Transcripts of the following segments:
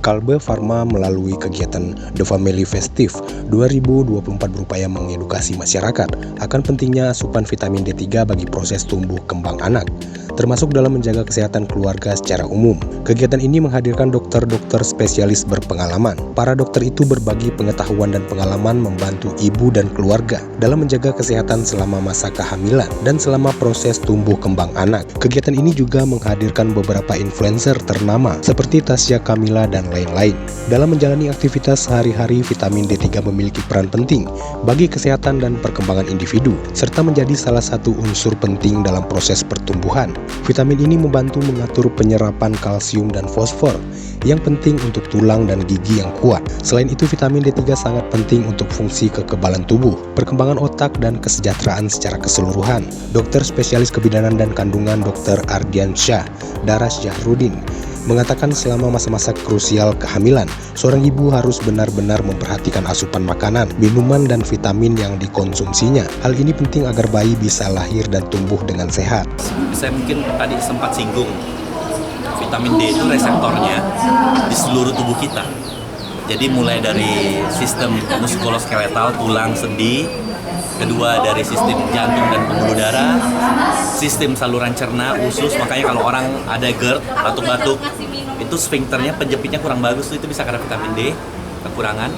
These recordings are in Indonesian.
Kalbe Farma melalui kegiatan The Family Festive 2024 berupaya mengedukasi masyarakat akan pentingnya asupan vitamin D3 bagi proses tumbuh kembang anak, termasuk dalam menjaga kesehatan keluarga secara umum. Kegiatan ini menghadirkan dokter-dokter spesialis berpengalaman. Para dokter itu berbagi pengetahuan dan pengalaman membantu ibu dan keluarga dalam menjaga kesehatan selama masa kehamilan dan selama proses tumbuh kembang anak. Kegiatan ini juga menghadirkan beberapa influencer ternama seperti Tasya Kamila dan lain-lain. Dalam menjalani aktivitas sehari-hari, vitamin D3 memiliki peran penting bagi kesehatan dan perkembangan individu, serta menjadi salah satu unsur penting dalam proses pertumbuhan. Vitamin ini membantu mengatur penyerapan kalsium dan fosfor yang penting untuk tulang dan gigi yang kuat. Selain itu, vitamin D3 sangat penting untuk fungsi kekebalan tubuh, perkembangan otak, dan kesejahteraan secara keseluruhan. Dokter spesialis kebidanan dan kandungan Dr. Ardiansyah Daras Jahrudin mengatakan selama masa-masa krusial kehamilan, seorang ibu harus benar-benar memperhatikan asupan makanan, minuman, dan vitamin yang dikonsumsinya. Hal ini penting agar bayi bisa lahir dan tumbuh dengan sehat. Saya mungkin tadi sempat singgung, vitamin D itu reseptornya di seluruh tubuh kita. Jadi mulai dari sistem muskuloskeletal, tulang, sendi, kedua dari sistem jantung dan pembuluh darah, sistem saluran cerna, usus. Makanya kalau orang ada GERD, batuk-batuk, itu sphincternya, penjepitnya kurang bagus, itu bisa karena vitamin D kekurangan,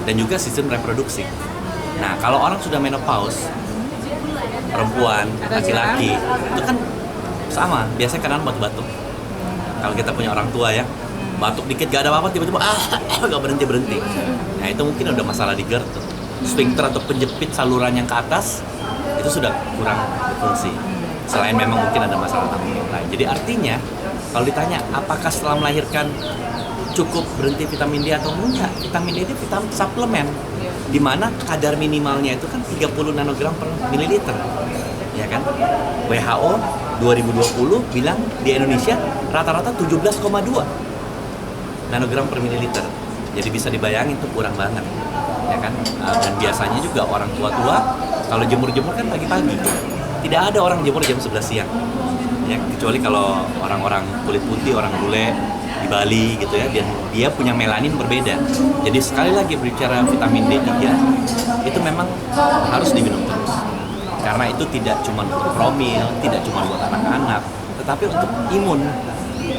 dan juga sistem reproduksi. Nah, kalau orang sudah menopause, perempuan, laki-laki, itu kan sama, biasanya karena batuk-batuk. Kalau kita punya orang tua ya, batuk dikit gak ada apa-apa, tiba-tiba gak berhenti-berhenti. Nah, itu mungkin udah masalah di GERD tuh. Sphincter atau penjepit saluran yang ke atas itu sudah kurang berfungsi. Selain memang mungkin ada masalah lain. Jadi artinya kalau ditanya apakah setelah melahirkan cukup berhenti vitamin D atau enggak, vitamin D itu vitamin suplemen, di mana kadar minimalnya itu kan 30 nanogram per mililiter, ya kan? WHO 2020 bilang di Indonesia rata-rata 17,2 nanogram per mililiter. Jadi bisa dibayangin tuh kurang banget, ya kan? Dan biasanya juga orang tua-tua kalau jemur-jemur kan pagi-pagi, tidak ada orang jemur jam 11 siang, ya, kecuali kalau orang-orang kulit putih, orang bule di Bali gitu ya, dan dia punya melanin berbeda. Jadi sekali lagi berbicara vitamin D3 itu memang harus diminum terus, karena itu tidak cuma untuk promil, tidak cuma buat anak-anak, tetapi untuk imun.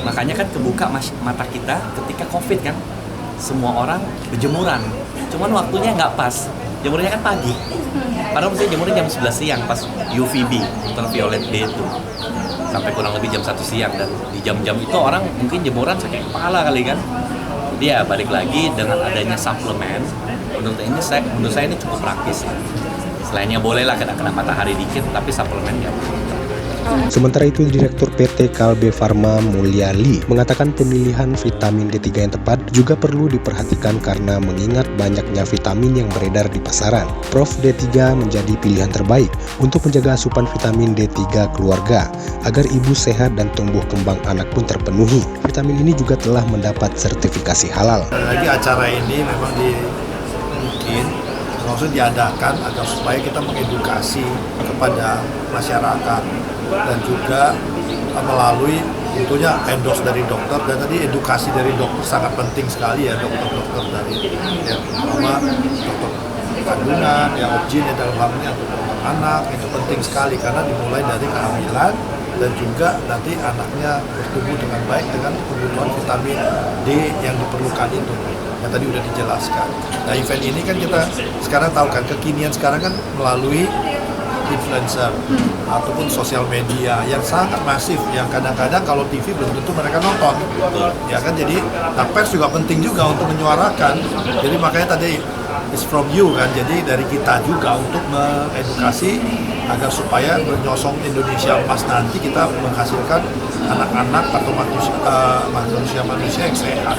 Makanya kan kebuka mata kita ketika COVID kan, semua orang berjemuran, cuman waktunya nggak pas, jemurnya kan pagi, padahal mesti jemurnya jam 11 siang pas UVB, ultraviolet D itu, sampai kurang lebih jam 1 siang, dan di jam-jam itu orang mungkin jemuran sakit kepala kali kan. Dia balik lagi dengan adanya suplemen, menurut saya ini cukup praktis ya. Selainnya bolehlah kena matahari dikit, tapi suplemen ya. Sementara itu, Direktur PT Kalbe Farma Mulyali mengatakan pemilihan vitamin D3 yang tepat juga perlu diperhatikan karena mengingat banyaknya vitamin yang beredar di pasaran. Prof, D3 menjadi pilihan terbaik untuk menjaga asupan vitamin D3 keluarga agar ibu sehat dan tumbuh kembang anak pun terpenuhi. Vitamin ini juga telah mendapat sertifikasi halal. Lagi acara ini memang maksudnya diadakan agar supaya kita mengedukasi kepada masyarakat, dan juga melalui tentunya endorse dari dokter, dan tadi edukasi dari dokter sangat penting sekali ya, dokter-dokter dari yang pertama dokter kandungan, yang objin dalam hal ini untuk anak, itu penting sekali karena dimulai dari kehamilan dan juga nanti anaknya bertumbuh dengan baik dengan kebutuhan vitamin D yang diperlukan itu yang tadi udah dijelaskan. Nah, event ini kan kita sekarang tahu kan, kekinian sekarang kan melalui influencer ataupun sosial media yang sangat masif, yang kadang-kadang kalau TV belum tentu mereka nonton, ya kan. Jadi pers juga penting juga untuk menyuarakan. Jadi makanya tadi is from you kan, jadi dari kita juga untuk mengedukasi agar supaya menyosong Indonesia emas nanti kita menghasilkan anak-anak atau manusia yang sehat,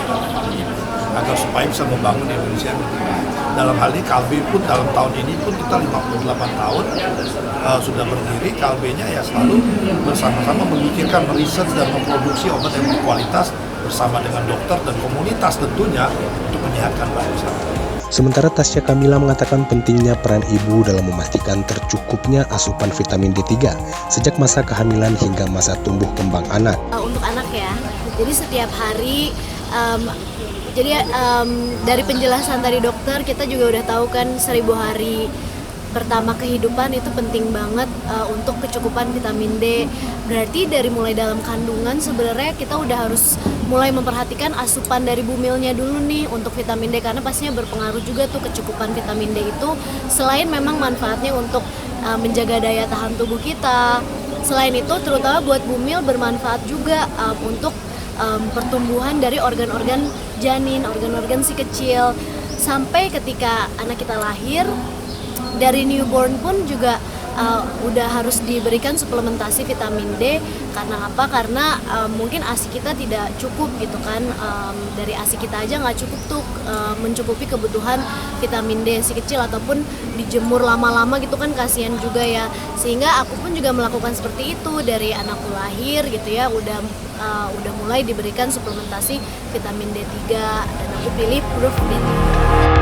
agar supaya bisa membangun Indonesia. Dalam hal ini Kalbe pun dalam tahun ini pun kita 58 tahun sudah berdiri. Kalbenya ya selalu bersama-sama memikirkan, meriset dan memproduksi obat yang berkualitas bersama dengan dokter dan komunitas tentunya untuk menyehatkan bangsa. Sementara Tasya Kamila mengatakan pentingnya peran ibu dalam memastikan tercukupnya asupan vitamin D3 sejak masa kehamilan hingga masa tumbuh kembang anak. Untuk anak ya, jadi setiap hari Jadi dari penjelasan dari dokter kita juga udah tahu kan 1000 hari pertama kehidupan itu penting banget untuk kecukupan vitamin D. Berarti dari mulai dalam kandungan sebenarnya kita udah harus mulai memperhatikan asupan dari bumilnya dulu nih untuk vitamin D, karena pastinya berpengaruh juga tuh kecukupan vitamin D itu. Selain memang manfaatnya untuk menjaga daya tahan tubuh kita, selain itu terutama buat bumil bermanfaat juga untuk pertumbuhan dari organ-organ janin, organ-organ si kecil, sampai ketika anak kita lahir. Dari newborn pun juga udah harus diberikan suplementasi vitamin D. Karena apa? Karena mungkin ASI kita tidak cukup gitu kan, dari ASI kita aja nggak cukup tuh mencukupi kebutuhan vitamin D si kecil, ataupun dijemur lama-lama gitu kan kasihan juga ya. Sehingga aku pun juga melakukan seperti itu dari anakku lahir gitu ya, udah mulai diberikan suplementasi vitamin D3 dan aku pilih Proof D3.